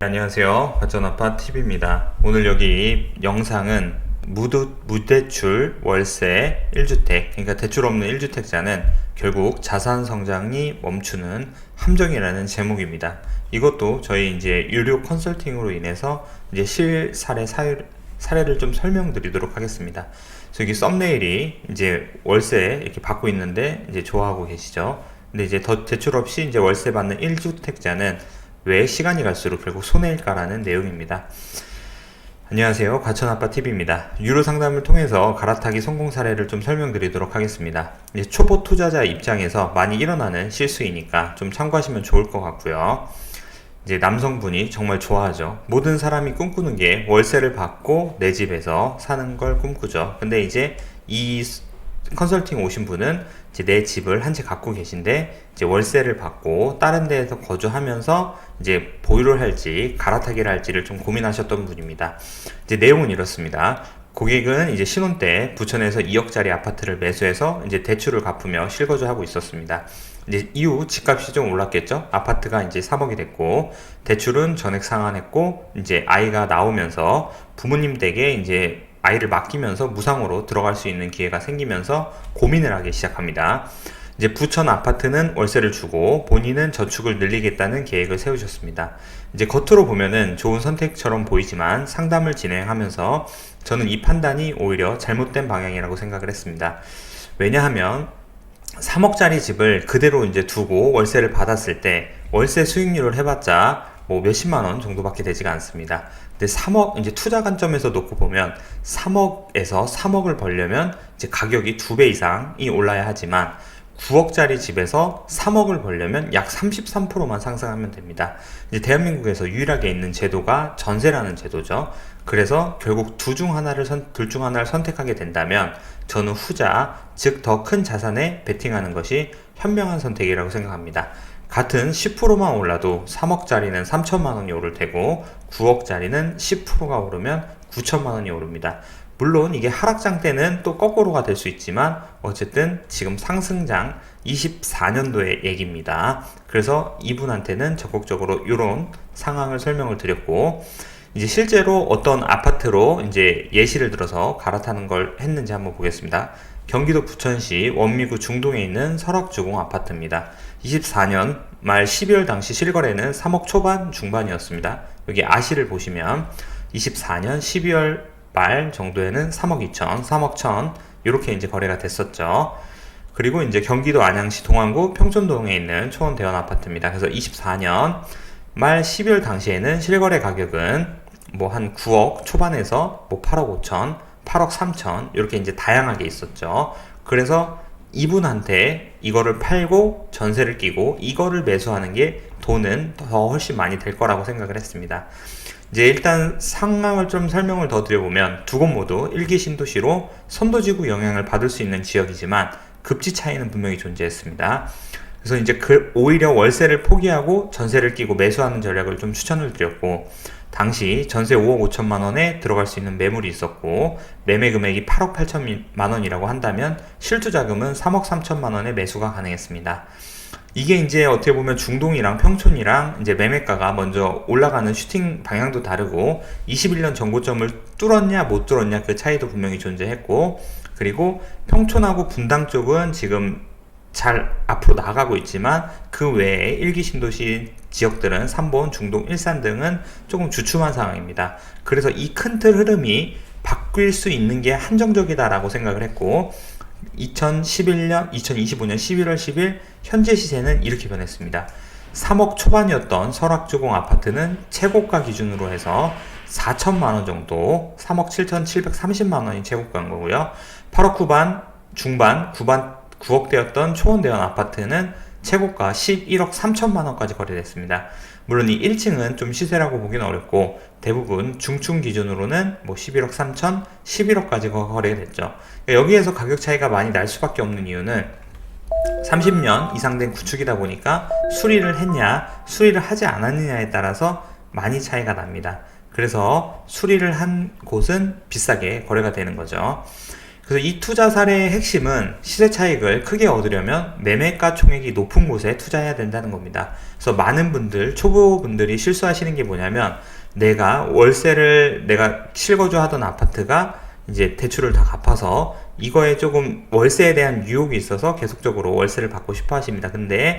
안녕하세요. 가전아파TV입니다. 오늘 여기 영상은 무대출 월세 1주택, 그러니까 대출 없는 1주택자는 결국 자산 성장이 멈추는 함정이라는 제목입니다. 이것도 저희 이제 유료 컨설팅으로 인해서 이제 사례를 좀 설명드리도록 하겠습니다. 그래서 여기 썸네일이 이제 월세 이렇게 받고 있는데 이제 좋아하고 계시죠? 근데 이제 더 대출 없이 이제 월세 받는 1주택자는 왜 시간이 갈수록 결국 손해일까라는 내용입니다. 안녕하세요. 가천아빠TV입니다. 유료 상담을 통해서 갈아타기 성공 사례를 좀 설명드리도록 하겠습니다. 이제 초보 투자자 입장에서 많이 일어나는 실수이니까 좀 참고하시면 좋을 것 같고요. 이제 남성분이 정말 좋아하죠. 모든 사람이 꿈꾸는 게 월세를 받고 내 집에서 사는 걸 꿈꾸죠. 근데 이제 이 컨설팅 오신 분은 이제 내 집을 한 채 갖고 계신데 이제 월세를 받고 다른 데에서 거주하면서 이제 보유를 할지 갈아타기를 할지를 좀 고민하셨던 분입니다. 이제 내용은 이렇습니다. 고객은 이제 신혼 때 부천에서 2억짜리 아파트를 매수해서 이제 대출을 갚으며 실거주하고 있었습니다. 이제 이후 집값이 좀 올랐겠죠. 아파트가 이제 3억이 됐고 대출은 전액 상환했고 이제 아이가 나오면서 부모님 댁에 이제 아이를 맡기면서 무상으로 들어갈 수 있는 기회가 생기면서 고민을 하기 시작합니다. 이제 부천 아파트는 월세를 주고 본인은 저축을 늘리겠다는 계획을 세우셨습니다. 이제 겉으로 보면은 좋은 선택처럼 보이지만 상담을 진행하면서 저는 이 판단이 오히려 잘못된 방향이라고 생각을 했습니다. 왜냐하면 3억짜리 집을 그대로 이제 두고 월세를 받았을 때 월세 수익률을 해봤자 뭐 몇십만 원 정도밖에 되지가 않습니다. 근데 3억, 이제 투자 관점에서 놓고 보면 3억에서 3억을 벌려면 이제 가격이 2배 이상이 올라야 하지만 9억짜리 집에서 3억을 벌려면 약 33%만 상승하면 됩니다. 이제 대한민국에서 유일하게 있는 제도가 전세라는 제도죠. 그래서 결국 둘 중 하나를 선택하게 된다면 저는 후자, 즉 더 큰 자산에 베팅하는 것이 현명한 선택이라고 생각합니다. 같은 10%만 올라도 3억짜리는 3천만원이 오를 테고 9억짜리는 10%가 오르면 9천만원이 오릅니다. 물론 이게 하락장 때는 또 거꾸로가 될 수 있지만 어쨌든 지금 상승장 24년도의 얘기입니다. 그래서 이분한테는 적극적으로 이런 상황을 설명을 드렸고 이제 실제로 어떤 아파트로 이제 예시를 들어서 갈아타는 걸 했는지 한번 보겠습니다. 경기도 부천시 원미구 중동에 있는 설악주공 아파트입니다. 24년 말 12월 당시 실거래는 3억 초반 중반이었습니다. 여기 아시를 보시면 24년 12월 말 정도에는 3억 2천, 3억 1천 이렇게 이제 거래가 됐었죠. 그리고 이제 경기도 안양시 동안구 평촌동에 있는 초원대원 아파트입니다. 그래서 24년 말 12월 당시에는 실거래 가격은 뭐 한 9억 초반에서 뭐 8억 5천, 8억 3천 이렇게 이제 다양하게 있었죠. 그래서 이분한테 이거를 팔고 전세를 끼고 이거를 매수하는 게 돈은 더 훨씬 많이 될 거라고 생각을 했습니다. 이제 일단 상황을 좀 설명을 더 드려보면 두 곳 모두 일기 신도시로 선도지구 영향을 받을 수 있는 지역이지만 급지 차이는 분명히 존재했습니다. 그래서 이제 오히려 월세를 포기하고 전세를 끼고 매수하는 전략을 좀 추천을 드렸고 당시 전세 5억 5천만 원에 들어갈 수 있는 매물이 있었고 매매 금액이 8억 8천만 원이라고 한다면 실투 자금은 3억 3천만 원의 매수가 가능했습니다. 이게 이제 어떻게 보면 중동이랑 평촌이랑 이제 매매가가 먼저 올라가는 슈팅 방향도 다르고 21년 전고점을 뚫었냐 못 뚫었냐 그 차이도 분명히 존재했고 그리고 평촌하고 분당 쪽은 지금 잘 앞으로 나가고 있지만 그 외에 일기 신도시 지역들은 3본, 중동, 일산 등은 조금 주춤한 상황입니다. 그래서 이 큰 틀 흐름이 바뀔 수 있는 게 한정적이다라고 생각을 했고 2025년 11월 10일 현재 시세는 이렇게 변했습니다. 3억 초반이었던 설악주공 아파트는 최고가 기준으로 해서 4천만원 정도 3억 7,730만원이 최고가인 거고요. 8억 후반, 중반, 9억대였던 초원대원 아파트는 최고가 11억 3천만원까지 거래됐습니다. 물론 이 1층은 좀 시세라고 보기는 어렵고 대부분 중층 기준으로는 뭐 11억 3천, 11억까지 거래가 됐죠. 여기에서 가격 차이가 많이 날 수밖에 없는 이유는 30년 이상 된 구축이다 보니까 수리를 했냐, 수리를 하지 않았느냐에 따라서 많이 차이가 납니다. 그래서 수리를 한 곳은 비싸게 거래가 되는 거죠. 그래서 이 투자 사례의 핵심은 시세 차익을 크게 얻으려면 매매가 총액이 높은 곳에 투자해야 된다는 겁니다. 그래서 많은 분들, 초보분들이 실수하시는 게 뭐냐면 내가 실거주 하던 아파트가 이제 대출을 다 갚아서 이거에 조금 월세에 대한 유혹이 있어서 계속적으로 월세를 받고 싶어 하십니다. 근데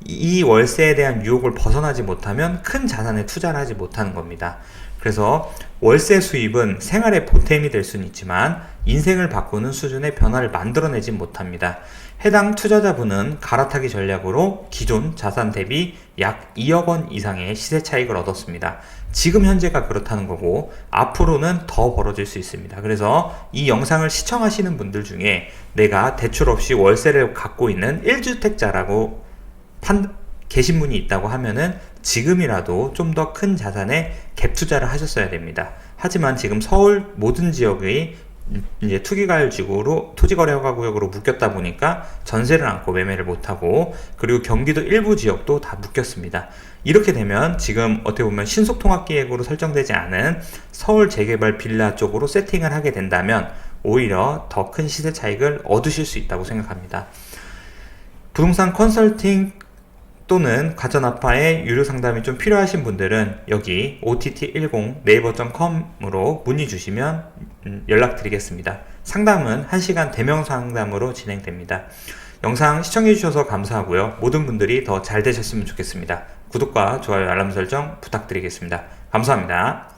이 월세에 대한 유혹을 벗어나지 못하면 큰 자산에 투자를 하지 못하는 겁니다. 그래서 월세 수입은 생활의 보탬이 될 수는 있지만 인생을 바꾸는 수준의 변화를 만들어내진 못합니다. 해당 투자자분은 갈아타기 전략으로 기존 자산 대비 약 2억 원 이상의 시세 차익을 얻었습니다. 지금 현재가 그렇다는 거고 앞으로는 더 벌어질 수 있습니다. 그래서 이 영상을 시청하시는 분들 중에 내가 대출 없이 월세를 갖고 있는 1주택자라고 계신 분이 있다고 하면은 지금이라도 좀 더 큰 자산에 갭 투자를 하셨어야 됩니다. 하지만 지금 서울 모든 지역의 이제 투기과열지구로 토지거래허가구역으로 묶였다 보니까 전세를 안고 매매를 못하고, 그리고 경기도 일부 지역도 다 묶였습니다. 이렇게 되면 지금 어떻게 보면 신속통합기획으로 설정되지 않은 서울 재개발 빌라 쪽으로 세팅을 하게 된다면 오히려 더 큰 시세 차익을 얻으실 수 있다고 생각합니다. 부동산 컨설팅 또는 가전아파의 유료 상담이 좀 필요하신 분들은 여기 ott10 naver.com으로 문의 주시면 연락드리겠습니다. 상담은 1시간 대면 상담으로 진행됩니다. 영상 시청해주셔서 감사하고요. 모든 분들이 더 잘 되셨으면 좋겠습니다. 구독과 좋아요, 알람 설정 부탁드리겠습니다. 감사합니다.